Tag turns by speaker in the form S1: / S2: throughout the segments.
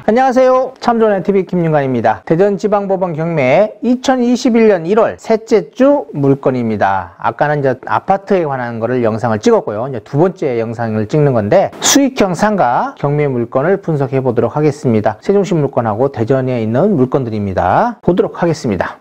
S1: 안녕하세요. 참좋은TV 김윤관입니다. 대전지방법원 경매 2021년 1월 셋째 주 물건입니다. 아까는 이제 아파트에 관한 거를 영상을 찍었고요. 이제 두 번째 영상을 찍는 건데 수익형 상가 경매 물건을 분석해 보도록 하겠습니다. 세종시 물건하고 대전에 있는 물건들입니다. 보도록 하겠습니다.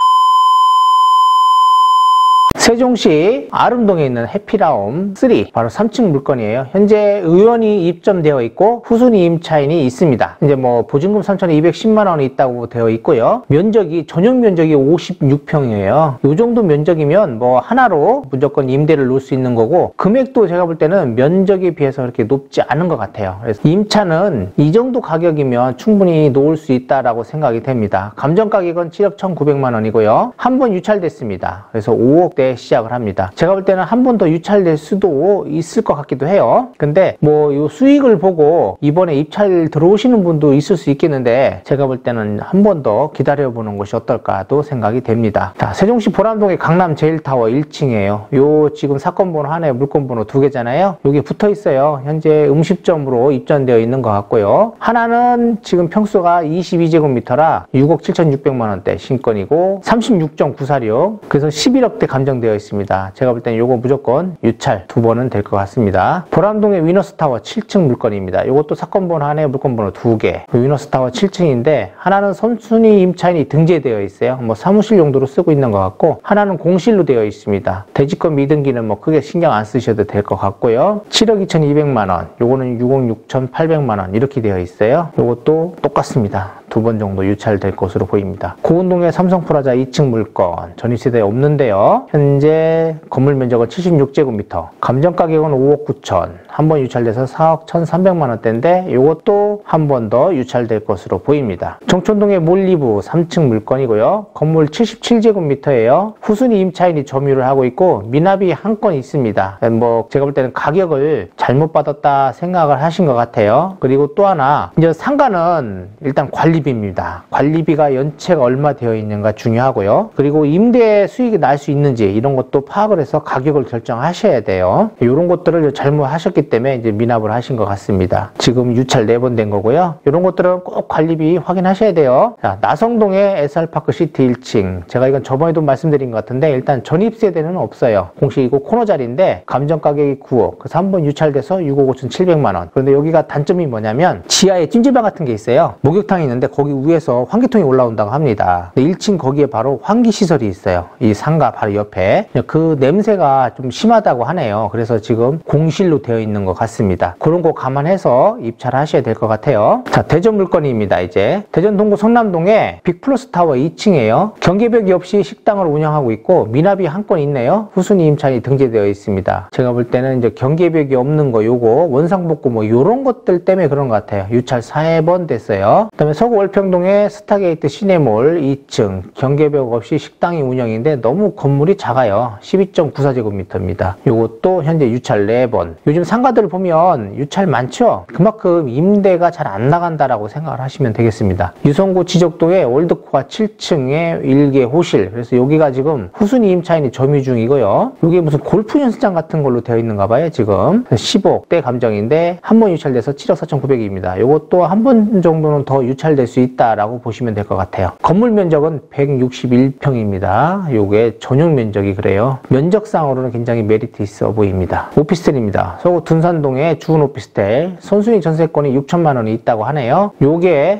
S1: 세종시 아름동에 있는 해피라움 3 바로 3층 물건이에요. 현재 의원이 입점되어 있고 후순위 임차인이 있습니다. 이제 뭐 보증금 3,210만 원이 있다고 되어 있고요. 면적이 전용 면적이 56평이에요. 이 정도 면적이면 뭐 하나로 무조건 임대를 놓을 수 있는 거고 금액도 제가 볼 때는 면적에 비해서 그렇게 높지 않은 것 같아요. 그래서 임차는 이 정도 가격이면 충분히 놓을 수 있다라고 생각이 됩니다. 감정 가격은 7억 1,900만 원이고요. 한 번 유찰됐습니다. 그래서 5억대 시작을 합니다. 제가 볼 때는 한 번 더 유찰될 수도 있을 것 같기도 해요. 근데 뭐 이 수익을 보고 이번에 입찰 들어오시는 분도 있을 수 있겠는데 제가 볼 때는 한 번 더 기다려보는 것이 어떨까도 생각이 됩니다. 자, 세종시 보람동의 강남 제일타워 1층이에요. 요 지금 사건 번호 하나에 물건 번호 2개잖아요. 여기 붙어 있어요. 현재 음식점으로 입점되어 있는 것 같고요. 하나는 지금 평수가 22제곱미터라 6억 7,600만 원대 신건이고 36.946 그래서 11억대 감정되어 있습니다. 제가 볼 때는 요거 무조건 유찰 2번은 될 것 같습니다. 보람동의 위너스타워 7층 물건입니다. 요것도 사건 번호 하나에 물건 번호 2개. 위너스타워 7층인데 하나는 선순위 임차인이 등재되어 있어요. 뭐 사무실 용도로 쓰고 있는 것 같고 하나는 공실로 되어 있습니다. 대지권 미등기는 뭐 크게 신경 안 쓰셔도 될 것 같고요. 7억 2,200만 원, 요거는 6억 6,800만 원 이렇게 되어 있어요. 요것도 똑같습니다. 2번 정도 유찰될 것으로 보입니다. 고운동의 삼성프라자 2층 물건 전입세대 없는데요. 현재 건물 면적은 76제곱미터, 감정 가격은 5억 9천, 한 번 유찰돼서 4억 1,300만 원대인데 이것도 한 번 더 유찰될 것으로 보입니다. 정촌동의 몰리부 3층 물건이고요. 건물 77제곱미터예요. 후순위 임차인이 점유를 하고 있고 미납이 한 건 있습니다. 뭐 제가 볼 때는 가격을 잘못 받았다 생각을 하신 것 같아요. 그리고 또 하나 이제 상가는 일단 관리비입니다. 관리비가 연체가 얼마 되어 있는가 중요하고요. 그리고 임대 수익이 날 수 있는지 이런 것도 파악을 해서 가격을 결정하셔야 돼요. 이런 것들을 잘못하셨기 때문에 이제 미납을 하신 것 같습니다. 지금 유찰 4번 된 거고요. 이런 것들은 꼭 관리비 확인하셔야 돼요. 자, 나성동의 SR파크 시티 1층. 제가 이건 저번에도 말씀드린 것 같은데 일단 전입세대는 없어요. 공식이고 코너 자리인데 감정 가격이 9억. 그래서 한번 유찰돼서 6억 5,700만 원. 그런데 여기가 단점이 뭐냐면 지하에 찜질방 같은 게 있어요. 목욕탕이 있는데 거기 위에서 환기통이 올라온다고 합니다. 근데 1층 거기에 바로 환기시설이 있어요. 이 상가 바로 옆에. 그 냄새가 좀 심하다고 하네요. 그래서 지금 공실로 되어 있는 것 같습니다. 그런 거 감안해서 입찰을 하셔야 될 것 같아요. 자, 대전 물건입니다. 이제 대전 동구 성남동에 빅플러스 타워 2층이에요. 경계벽이 없이 식당을 운영하고 있고 미납이 한 건 있네요. 후순위 임차인이 등재되어 있습니다. 제가 볼 때는 이제 경계벽이 없는 거 요거 원상복구 뭐 요런 것들 때문에 그런 것 같아요. 유찰 4번 됐어요. 그 다음에 서구 월평동의 스타게이트 시네몰 2층 경계벽 없이 식당이 운영인데 너무 건물이 작아요. 12.94제곱미터입니다. 요것도 현재 유찰 4번. 요즘 상가들 보면 유찰 많죠? 그만큼 임대가 잘 안 나간다라고 생각을 하시면 되겠습니다. 유성구 지적동의 월드코아 7층에 1개 호실. 그래서 여기가 지금 후순위 임차인이 점유 중이고요. 이게 무슨 골프 연습장 같은 걸로 되어 있는가 봐요, 지금. 15억대 감정인데 한 번 유찰돼서 7억 4,900입니다. 요것도 한 번 정도는 더 유찰될 수 있다라고 보시면 될 것 같아요. 건물 면적은 161평입니다. 요게 전용 면적이 그래요. 면적상으로는 굉장히 메리트 있어 보입니다. 오피스텔입니다. 서구 둔산동의 주은 오피스텔 선순위 전세권이 6천만 원이 있다고 하네요.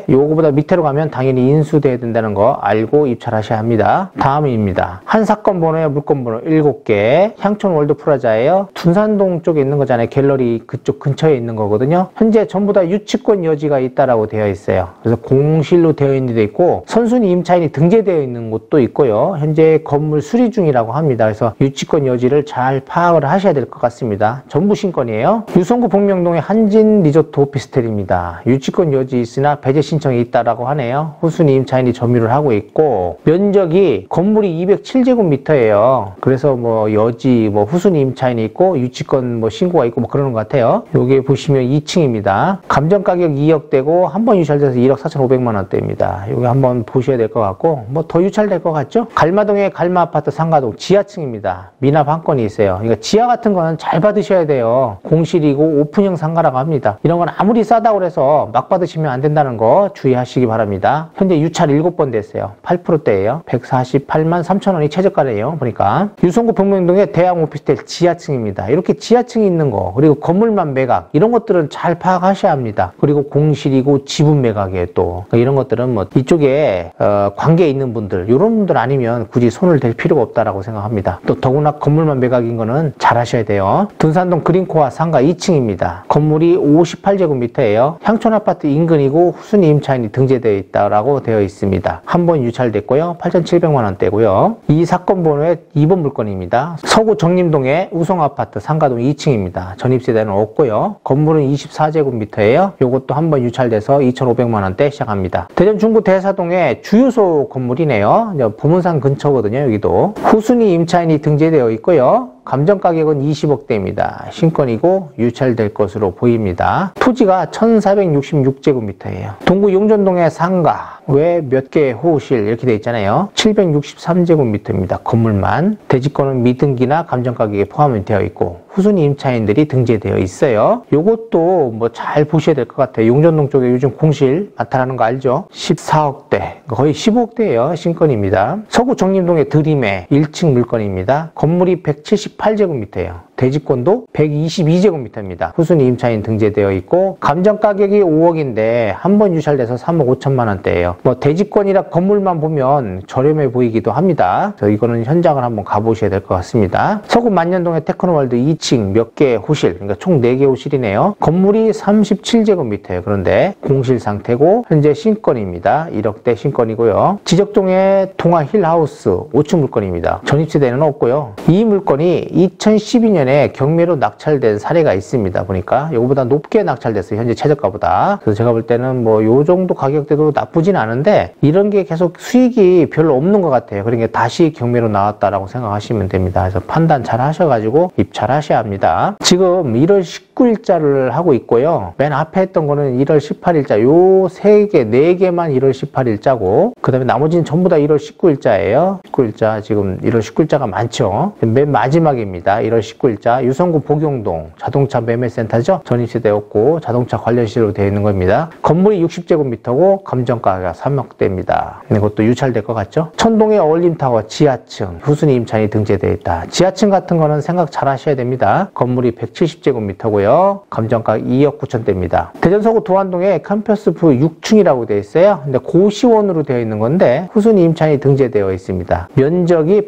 S1: 요거보다 밑으로 가면 당연히 인수돼야 된다는 거 알고 입찰하셔야 합니다. 다음입니다. 한 사건 번호에 물건 번호 7개 향촌 월드 프라자예요. 둔산동 쪽에 있는 거잖아요. 갤러리 그쪽 근처에 있는 거거든요. 현재 전부 다 유치권 여지가 있다라고 되어 있어요. 그래서 공실로 되어 있는 데도 있고 선순위 임차인이 등재되어 있는 곳도 있고요. 현재 건물 수리 중이라고 합니다. 그래서 유치권 여지를 잘 파악을 하셔야 될 것 같습니다. 전부 신건이에요. 유성구 복명동의 한진 리조트 오피스텔입니다. 유치권 여지 있으나 배제 신청이 있다라고 하네요. 후순위 임차인이 점유를 하고 있고 면적이 건물이 207제곱미터예요. 그래서 뭐 여지 뭐 후순위 임차인이 있고 유치권 뭐 신고가 있고 뭐 그러는 것 같아요. 여기 보시면 2층입니다. 감정 가격 2억대고 한 번 유찰돼서 1억 4,500만 원대입니다. 여기 한번 보셔야 될 것 같고 뭐 더 유찰될 것 같죠? 갈마동의 갈마아파트 상가동 지하층입니다. 미납 한 건이 있어요. 그러니까 지하 같은 거는 잘 받으셔야 돼요. 공실이고 오픈형 상가라고 합니다. 이런 건 아무리 싸다고 해서 막 받으시면 안 된다는 거 주의하시기 바랍니다. 현재 유찰 7번 됐어요. 8%대예요. 148만 3천 원이 최저가래요. 보니까 유성구 북명동의 대형 오피스텔 지하층입니다. 이렇게 지하층이 있는 거, 그리고 건물만 매각, 이런 것들은 잘 파악하셔야 합니다. 그리고 공실이고 지분 매각에 또 이런 것들은 뭐 이쪽에 관계에 있는 분들, 이런 분들 아니면 굳이 손을 댈 필요가 없다라고 생각합니다. 또 더구나 건물만 매각인 거는 잘 하셔야 돼요. 둔산동 그린코아 상가 2층입니다. 건물이 58제곱미터예요. 향촌아파트 인근이고 후순위 임차인이 등재되어 있다라고 되어 있습니다. 한 번 유찰됐고요. 8,700만 원대고요. 이 사건 번호의 2번 물건입니다. 서구 정림동의 우성아파트 상가동 2층입니다. 전입세대는 없고요. 건물은 24제곱미터예요. 요것도 한 번 유찰돼서 2,500만 원대 시작합니다. 대전 중구 대사동의 주유소 건물이네요. 보문산 근처거든요. 여기도 후순위 임차인이 등재되어 있고요. 감정 가격은 20억대입니다. 신건이고 유찰될 것으로 보입니다. 토지가 1466제곱미터예요. 동구 용전동의 상가 외 몇 개의 호실 이렇게 되어 있잖아요. 763제곱미터입니다. 건물만. 대지권은 미등기나 감정 가격에 포함이 되어 있고 후순위 임차인들이 등재되어 있어요. 요것도 뭐 잘 보셔야 될 것 같아요. 용전동 쪽에 요즘 공실 많다라는 거 알죠? 14억대, 거의 15억대예요. 신건입니다. 서구 정림동의 드림의 1층 물건입니다. 건물이 178제곱미터예요. 대지권도 122제곱미터입니다. 후순위 임차인 등재되어 있고 감정 가격이 5억인데 한 번 유찰돼서 3억 5천만 원대예요. 뭐 대지권이라 건물만 보면 저렴해 보이기도 합니다. 그래서 이거는 현장을 한번 가보셔야 될 것 같습니다. 서구 만년동의 테크노월드 2층 몇 개의 호실, 그러니까 총 4개 호실이네요. 건물이 37제곱미터예요. 그런데 공실 상태고 현재 신건입니다. 1억대 신건이고요. 지적동의 동아 힐하우스 5층 물건입니다. 전입세대는 없고요. 이 물건이 2012년에 경매로 낙찰된 사례가 있습니다. 보니까 이거보다 높게 낙찰됐어요. 현재 최저가보다. 그래서 제가 볼 때는 뭐 요 정도 가격대도 나쁘진 않은데 이런 게 계속 수익이 별로 없는 것 같아요. 그러니까 다시 경매로 나왔다라고 생각하시면 됩니다. 그래서 판단 잘 하셔가지고 입찰하셔야 합니다. 지금 1월 19일자를 하고 있고요. 맨 앞에 했던 거는 1월 18일자, 요 3개, 4개만 1월 18일자고 그 다음에 나머지는 전부 다 1월 19일자예요. 19일자, 지금 1월 19일자가 많죠. 맨 마지막입니다. 1월 19일자 유성구 복용동 자동차 매매센터죠. 전입세대였고 자동차 관련시로 되어 있는 겁니다. 건물이 60제곱미터고 감정가가 3억대입니다. 이것도 유찰될 것 같죠. 천동의 어울림타워 지하층 후순위 임차인이 등재되어 있다. 지하층 같은 거는 생각 잘 하셔야 됩니다. 건물이 170제곱미터고요. 감정가 2억 9천대입니다. 대전 서구 도안동의 캠퍼스프 6층이라고 되어 있어요. 근데 고시원으로 되어 있는 건데 후순위 임차인이 등재되어 있습니다. 면적이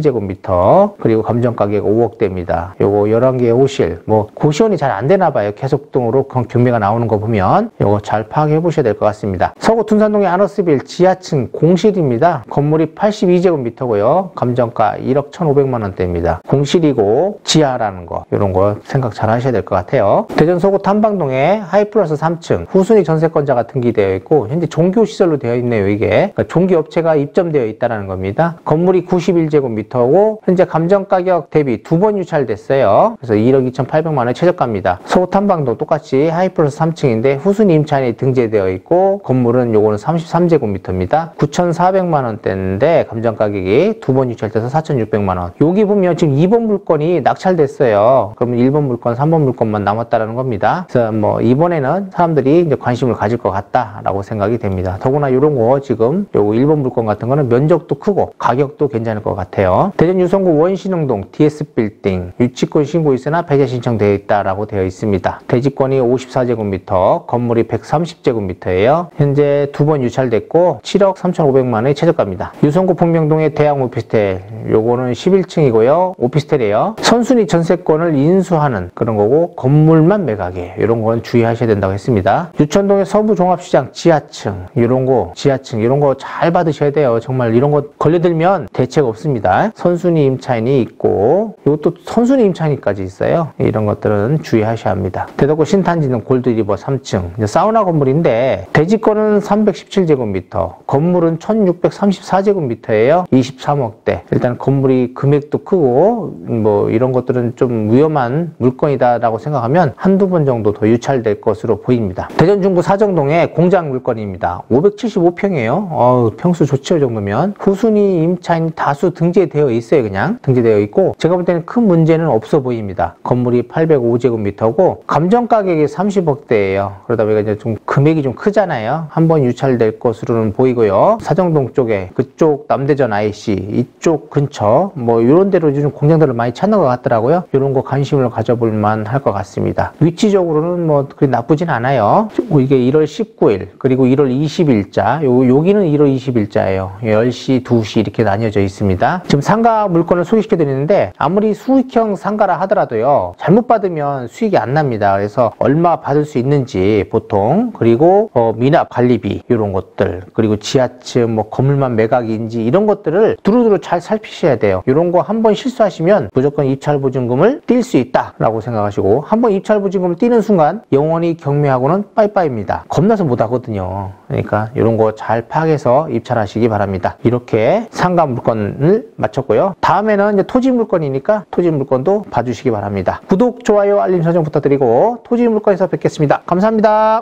S1: 147제곱미터 그리고 감정가격 5억대입니다. 요거 11개의 호실, 뭐 고시원이 잘 안 되나 봐요. 계속동으로 경매가 나오는 거 보면 요거 잘 파악해 보셔야 될 것 같습니다. 서구 둔산동의 아너스빌 지하층 공실입니다. 건물이 82제곱미터고요. 감정가 1억 1,500만 원대입니다. 공실이고 지하라는 거 이런 거 생각 잘 하셔야 될 것 같아요. 대전 서구 탐방동의 하이플러스 3층 후순위 전세권자가 등기되어 있고 현재 종교시설로 되어 있네요. 이게 그러니까 종교업체가 입점되어 있다는 겁니다. 건물이 91제곱미터고 현재 감정가격 대비 2번 유찰됐어요. 그래서 1억 2,800만 원의 최저가입니다. 서구 탐방동 똑같이 하이플러스 3층인데 후순위 임차인이 등재되어 있고 건물은 요거는 33제곱미터입니다. 9,400만 원대인데 감정가격이 2번 유찰돼서 4,600만 원. 여기 보면 지금 2번 물건이 낙찰됐어요. 그러면 1번 물건, 3번 물건만 남았다는 겁니다. 그래서 뭐 이번에는 사람들이 이제 관심을 가질 것 같다라고 생각이 됩니다. 더구나 이런 거 지금 요거 1번 물건 같은 거는 면적도 크고 가격도 괜찮을 것 같아요. 대전 유성구 원신흥동 DS 빌딩 유치권 신고 있으나 배제 신청되어 있다라고 되어 있습니다. 대지권이 54제곱미터, 건물이 130제곱미터예요. 현재 2번 유찰됐고 7억 3,500만 원의 최저가입니다. 유성구 풍명동의 대형 오피스텔 요거는 11층이고요. 오피스텔이에요. 선순위 전세권을 인수하는 그런 거고 건물만 매각이에요. 이런 건 주의하셔야 된다고 했습니다. 유천동의 서부종합시장 지하층 이런 거 지하층 이런 거 잘 받으셔야 돼요. 정말 이런 거 걸려들면 대책 없습니다. 선순위 임차인이 있고 이것도 선순위 임차인까지 있어요. 이런 것들은 주의하셔야 합니다. 대덕구 신탄지는 골드리버 3층 사우나 건물인데 대지권은 317제곱미터 건물은 1634제곱미터예요. 23억대. 일단 건물이 금액도 크고 뭐 이런 것들은 좀 위험한 물건이다라고 라고 생각하면 한두 번 정도 더 유찰될 것으로 보입니다. 대전 중구 사정동의 공장 물건입니다. 575평이에요. 평수 좋죠, 이 정도면. 후순위 임차인이 다수 등재되어 있어요. 그냥 등재되어 있고, 제가 볼 때는 큰 문제는 없어 보입니다. 건물이 805제곱미터고 감정 가격이 30억대예요. 그러다 보니까 이제 좀 금액이 좀 크잖아요. 한번 유찰될 것으로는 보이고요. 사정동 쪽에 그쪽 남대전 IC 이쪽 근처 뭐 이런 데로 좀 공장들을 많이 찾는 것 같더라고요. 이런 거 관심을 가져볼 만할 것 같습니다. 위치적으로는 뭐 그리 나쁘진 않아요. 이게 1월 19일 그리고 1월 20일자 여기는 1월 20일자예요. 10시, 2시 이렇게 나뉘어져 있습니다. 지금 상가 물건을 소개시켜 드리는데 아무리 수익형 상가라 하더라도요, 잘못 받으면 수익이 안 납니다. 그래서 얼마 받을 수 있는지 보통, 그리고 미납 관리비 이런 것들, 그리고 지하층 뭐 건물만 매각인지 이런 것들을 두루두루 잘 살피셔야 돼요. 이런 거 한번 실수하시면 무조건 입찰보증금을 뛸 수 있다라고 생각하시고, 한번 입찰보증금을 띄는 순간 영원히 경매하고는 빠이빠이입니다. 겁나서 못 하거든요. 그러니까 이런 거 잘 파악해서 입찰하시기 바랍니다. 이렇게 상가 물건을 마쳤고요. 다음에는 이제 토지 물건이니까 토지 물건도 봐주시기 바랍니다. 구독, 좋아요, 알림 설정 부탁드리고 토지 물건에서 뵙겠습니다. 감사합니다.